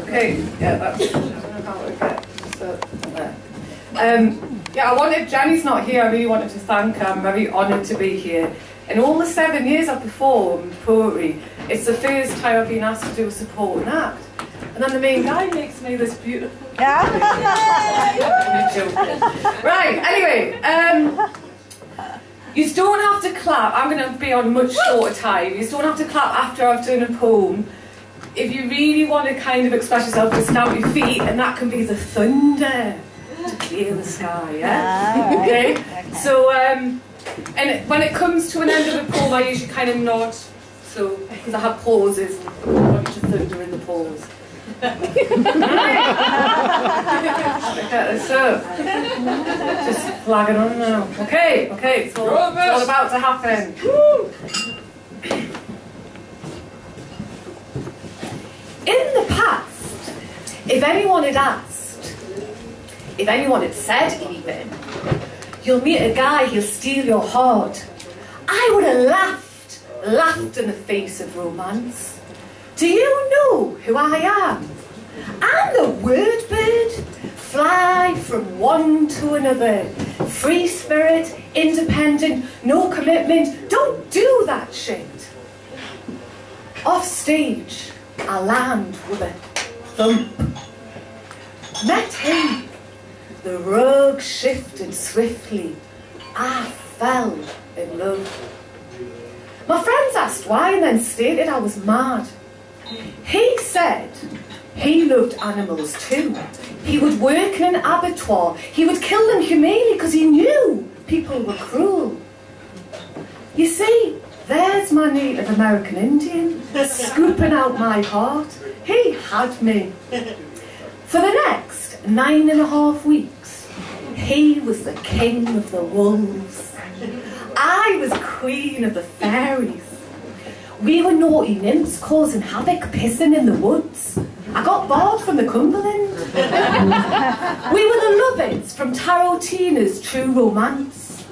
Okay, yeah, that's... I don't know how to get so there. Yeah, I wanted... Jenny's not here, I really wanted to thank her. I'm very honoured to be here. In all the 7 years I've performed poetry, it's the first time I've been asked to do a supporting act. And then the main guy makes me this beautiful... Right, anyway, you don't have to clap. I'm going to be on much shorter time. You don't have to clap after I've done a poem. If you really want to kind of express yourself, just stamp your feet, and that can be the thunder to clear the sky, yeah? Okay? So, and when it comes to an end of a poem, I usually kind of nod, so, because I have pauses, I want you to thunder in the pause. So, just flagging on now. Okay, it's all about to happen. In the past, if anyone had asked, if anyone had said even, you'll meet a guy, he'll steal your heart, I would have laughed in the face of romance. Do you know who I am? I'm the word bird, fly from one to another, free spirit, independent, no commitment, don't do that shit. Off stage, I land with a thump. Met him, the rug shifted swiftly, I fell in love. My friends asked why and then stated I was mad. He said he loved animals too. He would work in an abattoir. He would kill them humanely because he knew people were cruel. You see, there's my Native American Indian scooping out my heart. He had me. For the next 9.5 weeks, he was the king of the wolves. I was queen of the fairies. We were naughty nymphs causing havoc, pissing in the woods. I got barred from the Cumberland. We were the lovers from Tarantino's True Romance.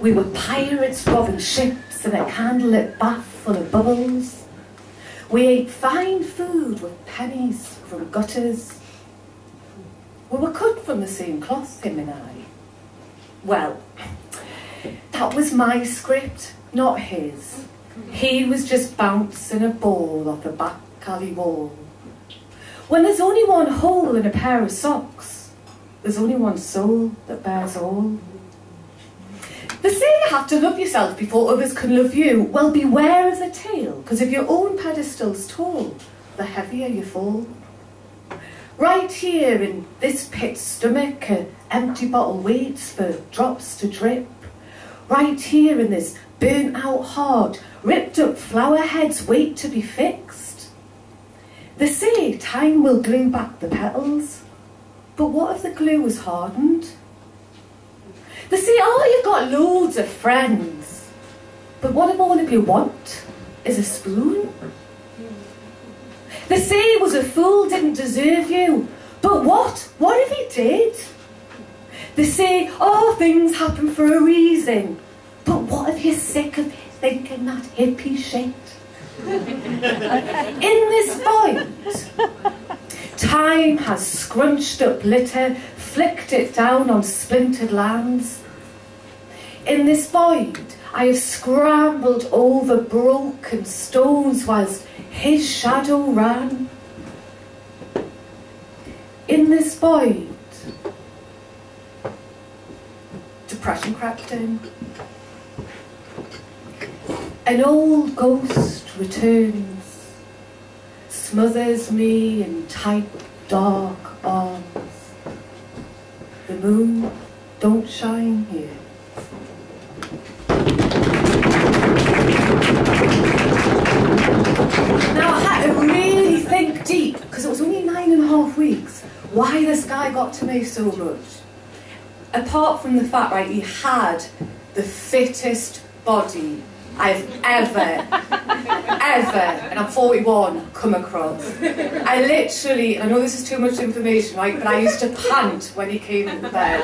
We were pirates robbing ships in a candlelit bath full of bubbles. We ate fine food with pennies from gutters. We were cut from the same cloth, him and I. Well, that was my script, not his. He was just bouncing a ball off a back alley wall. When there's only one hole in a pair of socks, there's only one soul that bears all. They say you have to love yourself before others can love you. Well, beware of the tale, because if your own pedestal's tall, the heavier you fall. Right here in this pit stomach, an empty bottle waits for drops to drip. Right here in this burnt out heart, ripped up flower heads wait to be fixed. They say time will glue back the petals, but what if the glue was hardened? They say, oh, you've got loads of friends, but what if all of you want is a spoon? They say he was a fool, didn't deserve you, but what if he did? They say, oh, things happen for a reason, but what if you're sick of thinking that hippie shit? In this void, time has scrunched up litter, flicked it down on splintered lands. In this void, I have scrambled over broken stones whilst his shadow ran. In this void, depression crept in. An old ghost returns, smothers me in tight, dark arms. The moon don't shine here. Now I had to really think deep, because it was only 9.5 weeks, why this guy got to me so much. Apart from the fact, right, he had the fittest body I've ever, and I'm 41, come across. I literally, I know this is too much information, right, but I used to pant when he came into bed.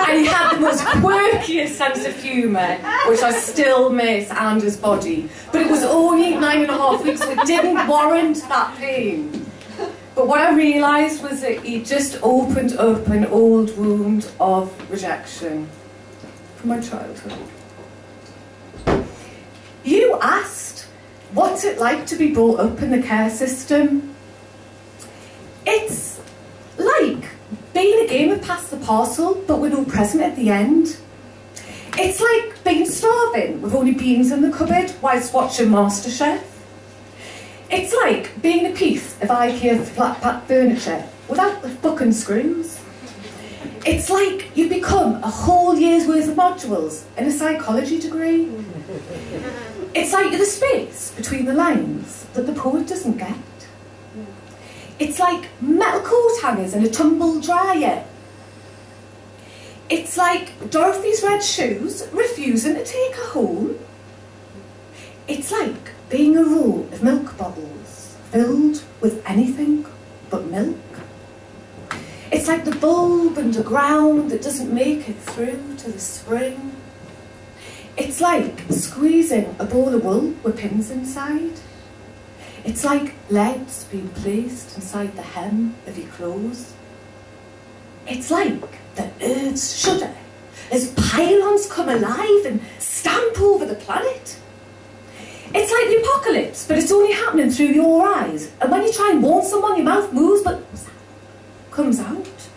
And he had the most quirkiest sense of humour, which I still miss, and his body. But it was only 9.5 9.5 weeks, so it didn't warrant that pain. But what I realised was that he just opened up an old wound of rejection from my childhood. You asked, what's it like to be brought up in the care system? It's like being a game of pass the parcel, but with no present at the end. It's like being starving with only beans in the cupboard whilst watching MasterChef. It's like being a piece of IKEA flat pack furniture without the fucking screws. It's like you've become a whole year's worth of modules in a psychology degree. It's like you're the space between the lines that the poet doesn't get. It's like metal coat hangers in a tumble dryer. It's like Dorothy's red shoes refusing to take her home. It's like being a row of milk bottles filled with anything but milk. It's like the bulb underground that doesn't make it through to the spring. It's like squeezing a ball of wool with pins inside. It's like leads being placed inside the hem of your clothes. It's like the earth's shudder as pylons come alive and stamp over the planet. It's like the apocalypse, but it's only happening through your eyes. And when you try and warn someone, your mouth moves, but comes out.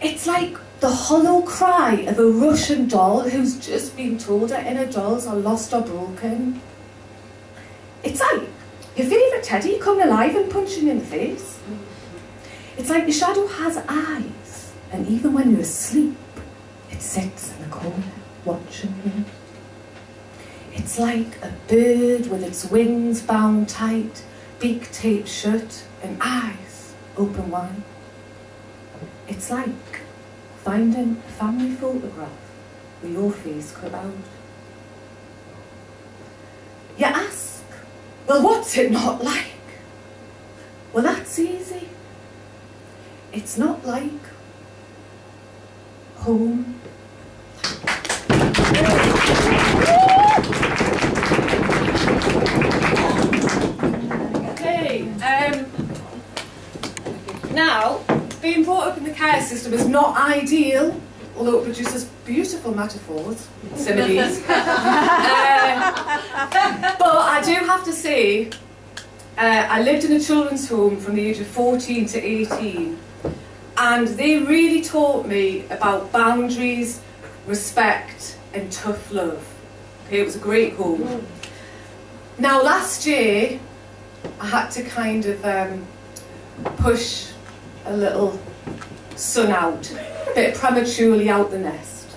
It's like the hollow cry of a Russian doll who's just been told her inner dolls are lost or broken. It's like your favourite teddy coming alive and punching you in the face. It's like your shadow has eyes, and even when you're asleep, it sits in the corner watching you. It's like a bird with its wings bound tight, beak taped shut, and eyes open wide. It's like finding a family photograph with your face cut out. You ask, well, what's it not like? Well, that's easy. It's not like home. Okay, now, being brought up in the care system is not ideal, although it produces beautiful metaphors, similes. But I do have to say, I lived in a children's home from the age of 14 to 18, and they really taught me about boundaries, respect, and tough love. Okay, it was a great home. Now, last year, I had to kind of push a little son out, a bit prematurely out the nest.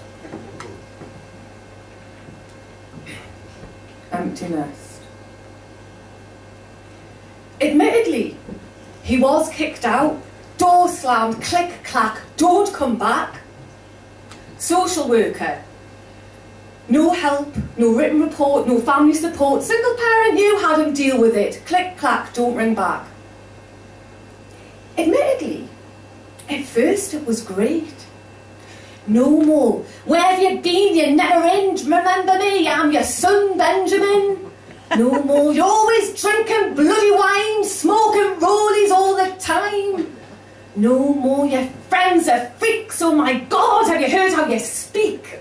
Empty nest. Admittedly, he was kicked out, door slammed, click, clack, don't come back. Social worker. No help, no written report, no family support. Single parent, you had him deal with it. Click, clack, don't ring back. Admittedly, at first it was great. No more. Where have you been? You never in. Remember me? I'm your son, Benjamin. No more. You're always drinking bloody wine, smoking rollies all the time. No more. Your friends are freaks. Oh my God, have you heard how you speak?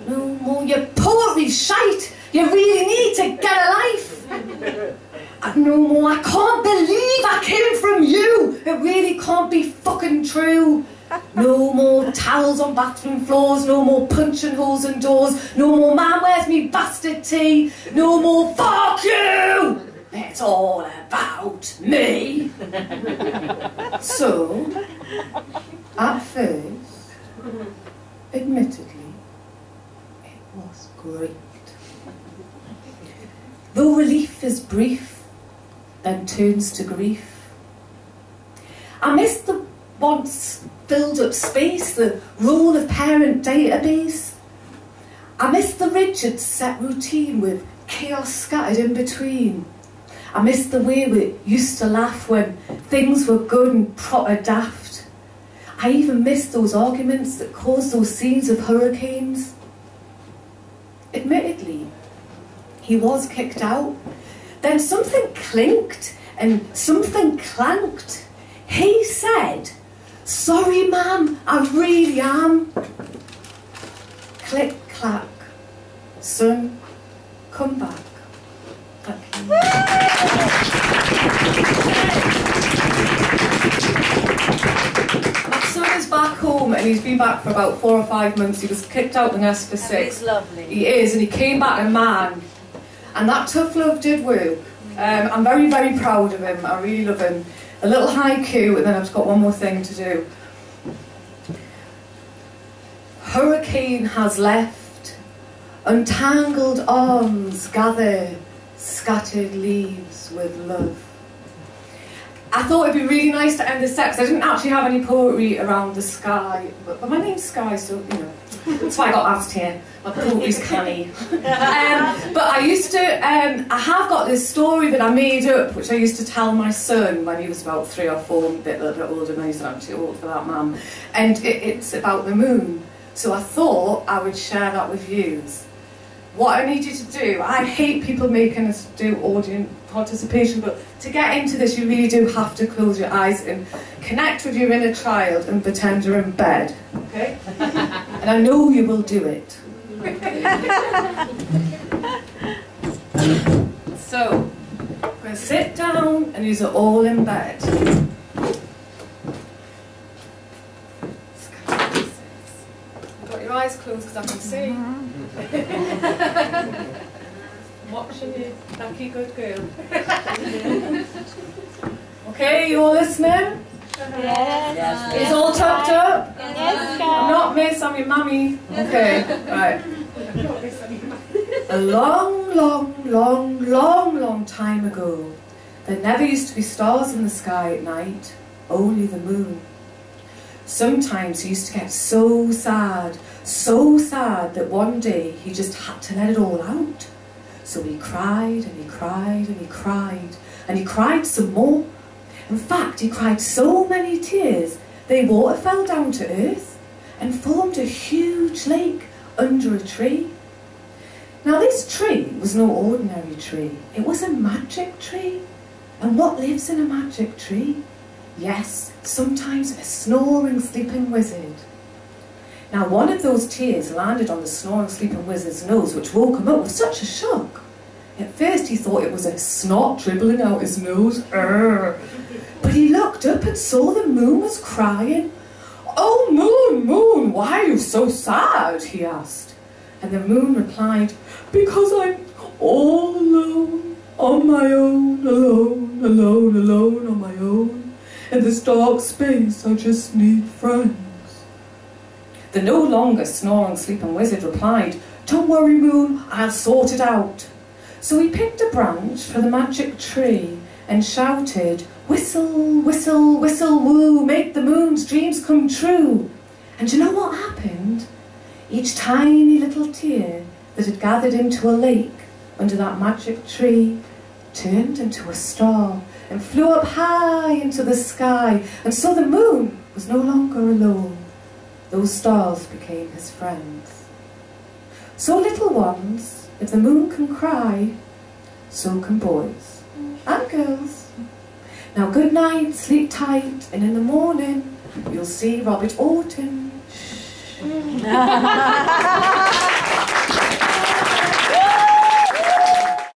No more. Your poetry's shite. You really need to get a life. No more. I can't believe I came from you. It really can't be fucking true. No more towels on bathroom floors. No more punching holes in doors. No more man, where's me bastard tea. No more fuck you. It's all about me. So, at first, admittedly, it was great. Though relief is brief, then turns to grief. I missed the once filled up space, the role of parent database. I missed the rigid set routine with chaos scattered in between. I missed the way we used to laugh when things were good and proper daft. I even missed those arguments that caused those scenes of hurricanes. Admittedly, he was kicked out. Then something clinked and something clanked. He said, "Sorry, ma'am, I really am." Click, clack. Son, come back. Thank you. My son is back home and he's been back for about 4 or 5 months. He was kicked out the nest for 6. He's lovely. He is, and he came back a man. And that tough love did work. I'm very, very proud of him. I really love him. A little haiku, and then I've just got one more thing to do. Hurricane has left, untangled arms gather scattered leaves with love. I thought it'd be really nice to end this set, because I didn't actually have any poetry around the sky, but my name's Sky, so, you know, that's why I got asked here. My poetry's canny. But I used to, I have got this story that I made up, which I used to tell my son when he was about 3 or 4, a little bit older than he's actually old for that, man. And it's about the moon. So I thought I would share that with you. What I need you to do, I hate people making us do audience participation, but to get into this you really do have to close your eyes and connect with your inner child and pretend you're in bed, okay? And I know you will do it. So, I'm going to sit down and you're all in bed. Got your eyes closed because I can see. I'm watching you, lucky good girl. Okay, you all listening? Yes. It's all tucked up? Yes. I'm not miss, I'm your mummy. Okay, right. A long, long, long, long, long time ago, there never used to be stars in the sky at night, only the moon. Sometimes he used to get so sad that one day he just had to let it all out. So he cried and he cried and he cried and he cried some more. In fact, he cried so many tears the water fell down to earth and formed a huge lake under a tree. Now this tree was no ordinary tree, it was a magic tree. And what lives in a magic tree? Yes, sometimes a snoring sleeping wizard. Now one of those tears landed on the snoring sleeping wizard's nose, which woke him up with such a shock. At first he thought it was a snot dribbling out his nose. But he looked up and saw the moon was crying. "Oh moon, moon, why are you so sad?" he asked. And the moon replied, "Because I'm all alone, on my own, alone, alone, alone, on my own. In this dark space, I just need friends." The no longer snoring sleeping wizard replied, "Don't worry, moon, I'll sort it out." So he picked a branch for the magic tree and shouted, "Whistle, whistle, whistle, woo, make the moon's dreams come true." And you know what happened? Each tiny little tear that had gathered into a lake under that magic tree turned into a star and flew up high into the sky, and so the moon was no longer alone. Those stars became his friends. So little ones, if the moon can cry, so can boys and girls. Now good night, sleep tight, and in the morning you'll see Robert Orton. Shh.